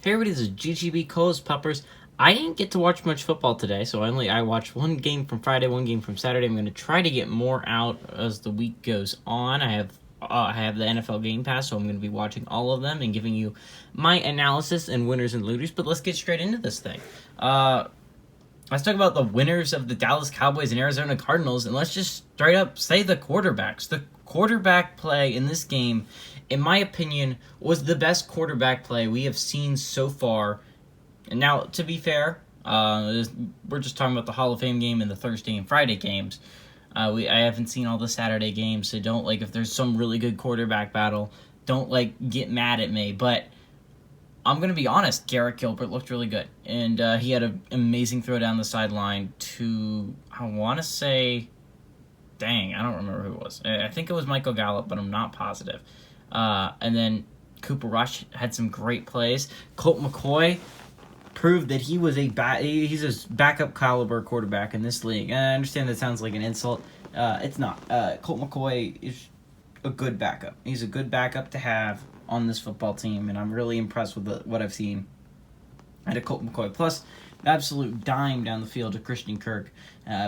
favorite is the GGB Coles Peppers. I didn't get to watch much football today, so I watched one game from Friday, one game from Saturday. I'm going to try to get more out as the week goes on. I have the NFL Game Pass, so I'm going to be watching all of them and giving you my analysis and winners and losers. But let's get straight into this thing. Let's talk about the winners of the Dallas Cowboys and Arizona Cardinals, and let's just straight up say the quarterbacks. The quarterback play in this game, in my opinion, was the best quarterback play we have seen so far. And now, to be fair, we're just talking about the Hall of Fame game and the Thursday and Friday games. I haven't seen all the Saturday games, so don't, if there's some really good quarterback battle, don't, get mad at me. But I'm going to be honest, Garrett Gilbert looked really good. And he had an amazing throw down the sideline to, I want to say, I don't remember who it was. I think it was Michael Gallup, but I'm not positive. And then Cooper Rush had some great plays. Colt McCoy proved that he's a backup caliber quarterback in this league. And I understand that sounds like an insult. It's not. Colt McCoy is a good backup. He's a good backup to have on this football team, and I'm really impressed with what I've seen out of Colt McCoy. Plus, an absolute dime down the field to Christian Kirk.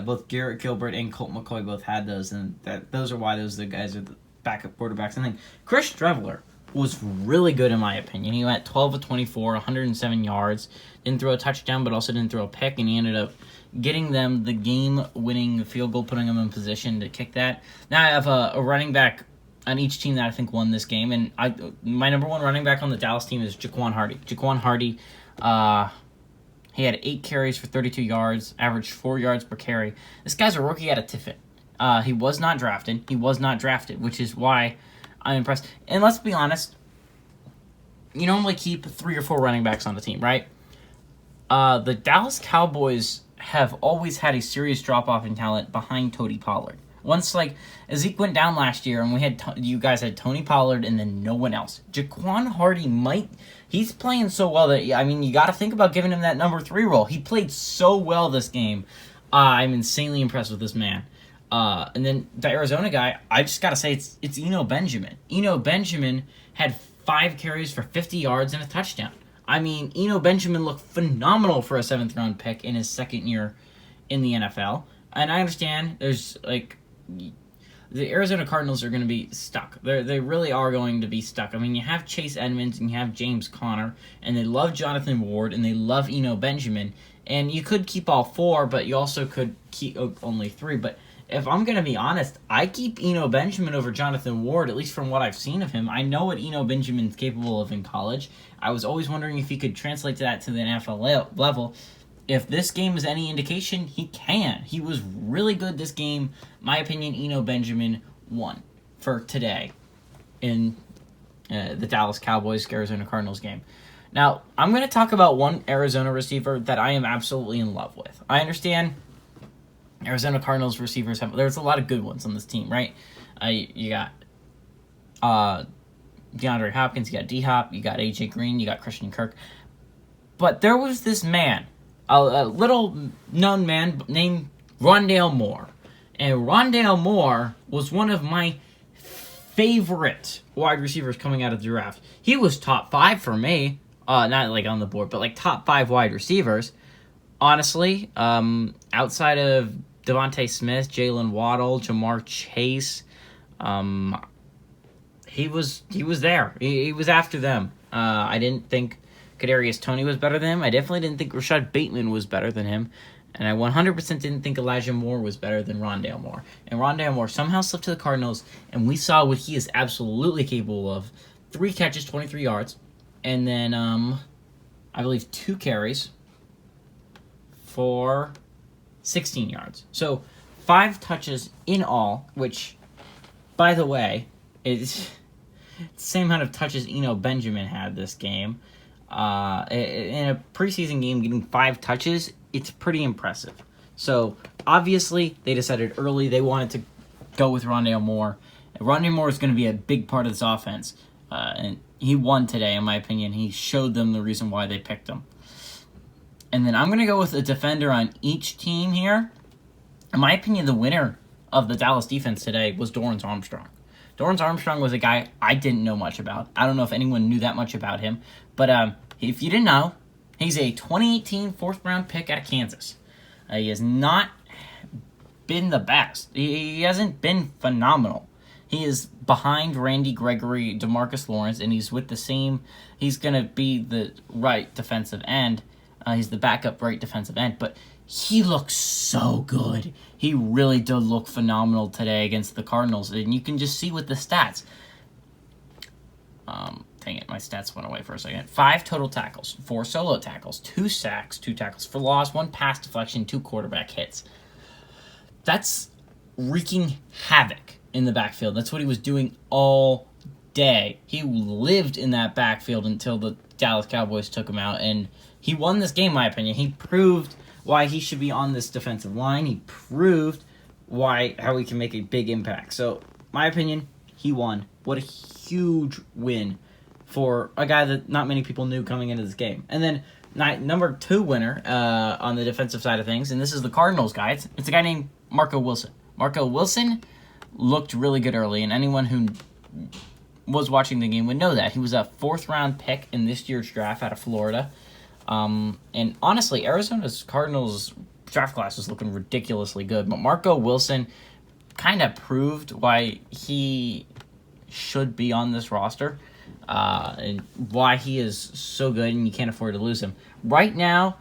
Both Garrett Gilbert and Colt McCoy both had those, and those are why the guys are the backup quarterbacks. And then Chris Streveler was really good in my opinion. He went 12 of 24, 107 yards, didn't throw a touchdown, but also didn't throw a pick, and he ended up getting them the game-winning field goal, putting them in position to kick that. Now I have a running back on each team that I think won this game, and my number one running back on the Dallas team is Jaquan Hardy. Jaquan Hardy, he had 8 carries for 32 yards, averaged 4 yards per carry. This guy's a rookie out of Tiffin. He was not drafted, which is why I'm impressed. And let's be honest, you normally keep 3 or 4 running backs on the team, right? The Dallas Cowboys have always had a serious drop-off in talent behind Tony Pollard. Once, Zeke went down last year, and you guys had Tony Pollard and then no one else. Jaquan Hardy he's playing so well that, you got to think about giving him that number 3 role. He played so well this game. I'm insanely impressed with this man. And then the Arizona guy, I just got to say, it's Eno Benjamin. Eno Benjamin had 5 carries for 50 yards and a touchdown. Eno Benjamin looked phenomenal for a 7th-round pick in his second year in the NFL. And I understand there's, the Arizona Cardinals are going to be stuck. They really are going to be stuck. You have Chase Edmonds and you have James Conner, and they love Jonathan Ward, and they love Eno Benjamin. And you could keep all 4, but you also could keep only 3. But if I'm going to be honest, I keep Eno Benjamin over Jonathan Ward, at least from what I've seen of him. I know what Eno Benjamin's capable of in college. I was always wondering if he could translate that to the NFL level. If this game is any indication, he can. He was really good this game. My opinion, Eno Benjamin won for today in the Dallas Cowboys Arizona Cardinals game. Now, I'm going to talk about one Arizona receiver that I am absolutely in love with. I understand Arizona Cardinals receivers there's a lot of good ones on this team, right? You got DeAndre Hopkins, you got D-Hop, you got A.J. Green, you got Christian Kirk. But there was this man, a little-known man named Rondale Moore. And Rondale Moore was one of my favorite wide receivers coming out of the draft. He was top 5 for me. Not on the board, but top 5 wide receivers. Honestly, outside of Devontae Smith, Jalen Waddle, Jamar Chase, he was there. He was after them. I didn't think Kadarius Toney was better than him. I definitely didn't think Rashad Bateman was better than him. And I 100% didn't think Elijah Moore was better than Rondale Moore. And Rondale Moore somehow slipped to the Cardinals, and we saw what he is absolutely capable of. 3 catches, 23 yards. And then, I believe 2 carries for 16 yards. So, 5 touches in all, which, by the way, is the same amount of touches Eno Benjamin had this game. In a preseason game, getting 5 touches, it's pretty impressive. So, obviously, they decided early they wanted to go with Rondale Moore. And Rondale Moore is going to be a big part of this offense. And he won today, in my opinion. He showed them the reason why they picked him. And then I'm going to go with a defender on each team here. In my opinion, the winner of the Dallas defense today was Dorrance Armstrong. Dorrance Armstrong was a guy I didn't know much about. I don't know if anyone knew that much about him. But If you didn't know, he's a 2018 fourth-round pick out of Kansas. He has not been the best. He hasn't been phenomenal. He is behind Randy Gregory, DeMarcus Lawrence, and he's with the same. He's going to be the right defensive end. He's the backup right defensive end, but he looks so good. He really did look phenomenal today against the Cardinals, and you can just see with the stats. Dang it, my stats went away for a second. 5 total tackles, 4 solo tackles, 2 sacks, 2 tackles for loss, 1 pass deflection, 2 quarterback hits. That's wreaking havoc in the backfield. That's what he was doing all day. He lived in that backfield until the Dallas Cowboys took him out, and he won this game, in my opinion. He proved why he should be on this defensive line. He proved how he can make a big impact. So, my opinion, he won. What a huge win for a guy that not many people knew coming into this game. And then, number 2 winner on the defensive side of things, and this is the Cardinals guy. It's a guy named Marco Wilson. Marco Wilson looked really good early, and anyone who was watching the game would know that. He was a 4th-round pick in this year's draft out of Florida. And honestly, Arizona's Cardinals draft class was looking ridiculously good, but Marco Wilson kind of proved why he should be on this roster, and why he is so good and you can't afford to lose him. Right now,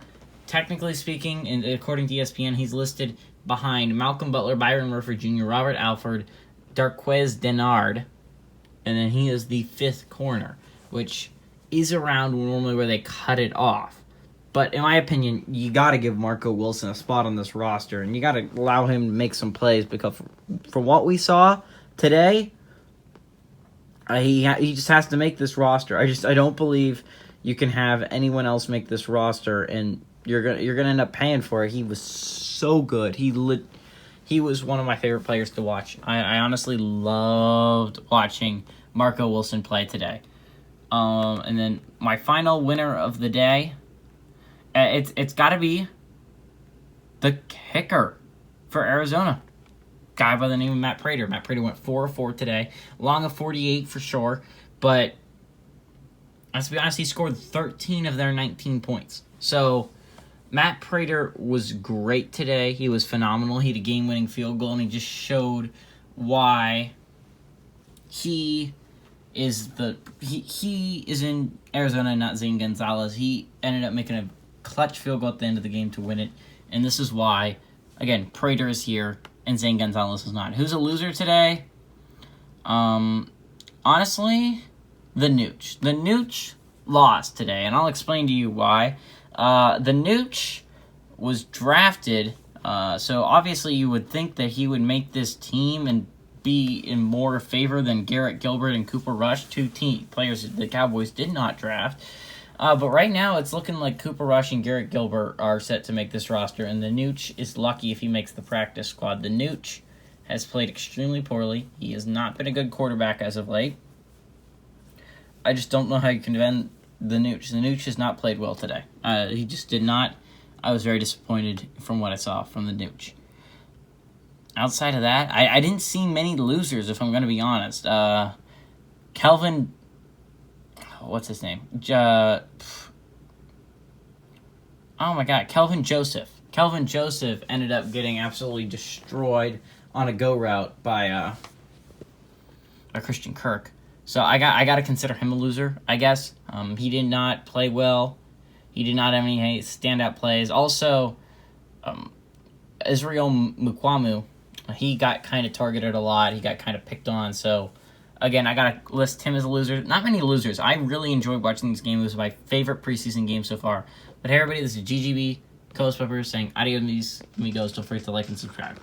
technically speaking, and according to ESPN, he's listed behind Malcolm Butler, Byron Murphy Jr., Robert Alford, Darquez Denard, and then he is the 5th corner, which is around normally where they cut it off. But in my opinion, you got to give Marco Wilson a spot on this roster, and you got to allow him to make some plays, because from what we saw today, he just has to make this roster. I don't believe you can have anyone else make this roster, and you're gonna end up paying for it. He was so good. He was one of my favorite players to watch. I honestly loved watching Marco Wilson play today. And then my final winner of the day, it's got to be the kicker for Arizona. Guy by the name of Matt Prater. Matt Prater went 4-4 today. Long of 48 for sure. But let's be honest, he scored 13 of their 19 points. So Matt Prater was great today. He was phenomenal. He had a game-winning field goal, and he just showed why he is in Arizona and not Zane Gonzalez. He ended up making a clutch field goal at the end of the game to win it, and this is why, again, Prater is here and Zane Gonzalez is not. Who's a loser today? Honestly, the Nooch. The Nooch lost today, and I'll explain to you why. The Nooch was drafted, so obviously you would think that he would make this team and be in more favor than Garrett Gilbert and Cooper Rush, 2 players the Cowboys did not draft. But right now it's looking like Cooper Rush and Garrett Gilbert are set to make this roster, and the Nooch is lucky if he makes the practice squad. The Nooch has played extremely poorly. He has not been a good quarterback as of late. I just don't know how you can defend the Nooch. The Nooch has not played well today. He just did not. I was very disappointed from what I saw from the Nooch. Outside of that, I didn't see many losers, if I'm going to be honest. Kelvin, what's his name? Oh my God, Kelvin Joseph. Kelvin Joseph ended up getting absolutely destroyed on a go route by Christian Kirk. So I got to consider him a loser, I guess. He did not play well. He did not have any standout plays. Also, Israel Mukwamu, he got kind of targeted a lot. He got kind of picked on. So, again, I got to list him as a loser. Not many losers. I really enjoyed watching this game. It was my favorite preseason game so far. But hey, everybody, this is GGB, Coast Peppers, saying adios, amigos. Don't forget to like and subscribe.